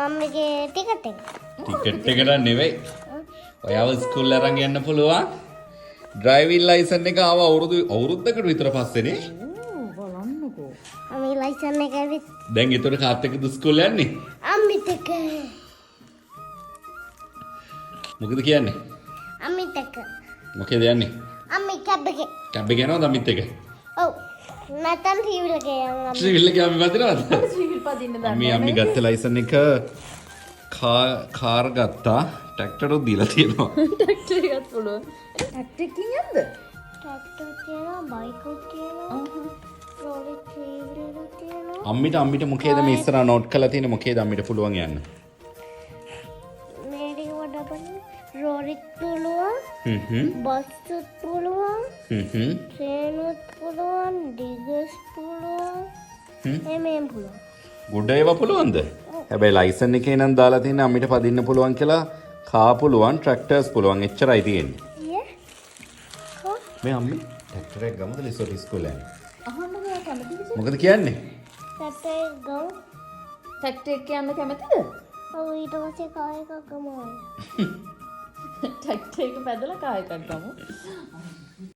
මම්මගේ ticket එක. Ticket එකට නෙවෙයි. ඔයාව ස්කූල් අරන් යන්න පුළුවන්. ඩ්‍රයිවිං ලයිසන් එක ආව අවුරුද්දකට විතර පස්සේනේ. බලන්නකෝ. අම්මේ ලයිසන් එක ඇවිත් දැන් ඒතර කාත් එක්කද ස්කූල් යන්නේ? අම්මිත් එක්ක. මොකද කියන්නේ? අම්මිත් එක්ක. මොකේද යන්නේ? අම්මි කැබ් එකේ. කැබ් එක යනවද අමිත් එක? ඔව්. නැත්තම් ටීවී එකේ යනවා. ශ්‍රීවිල් එකේ අපි වදිනවද? ශ්‍රීවිල් පදින්න දන්නේ අම්මි අම්මි ගත්ත ලයිසන් එක කාර් ගත්තා. ට්‍රැක්ටර් උත් දීලා තියෙනවා. ටැක්ටර් එකත් පුළුවන්. ටැක්ටර් එකකින් යන්න? ට්‍රැක්ටර් තියෙනවා, බයික් උත් තියෙනවා. ලෝරි ටීවී එකක් තියෙනවා. අම්මිට මොකේද මේ ඉස්සරහ නෝට් කරලා තියෙන්නේ මොකේද අම්මිට පුළුවන් යන්න? මේක වඩපන් රෝරිත් පුළුවන්. බස් උත් පුළුවන්. ට්‍රේන් උත් පුළුවන්, ඩිගස් පුළුවන්. එමෙන් පුළුවන්. ගොඩ ඒවා පුළුවන්ද? හැබැයි ලයිසන් එකේ නම් දාලා තියෙන අම්මිට පදින්න පුළුවන් කියලා කා පුළුවන් ට්‍රැක්ටර්ස් පුළුවන් එච්චරයි තියෙන්නේ. ඊයේ කො මේ අම්මි ට්‍රැක්ටර් එක ගමද ලිසෝට් ඉස්කෝලේ යන්නේ? අහන්න ගියා කැමතිද? මොකද කියන්නේ? ටැක්ටර් එක ගමු. ටැක්ටර් එක යන්න කැමතිද? ඔව් ඊට පස්සේ කාර් එකක් ගමු. ටැක්ටර් එක පැදලා කාර් එකක් ගමු.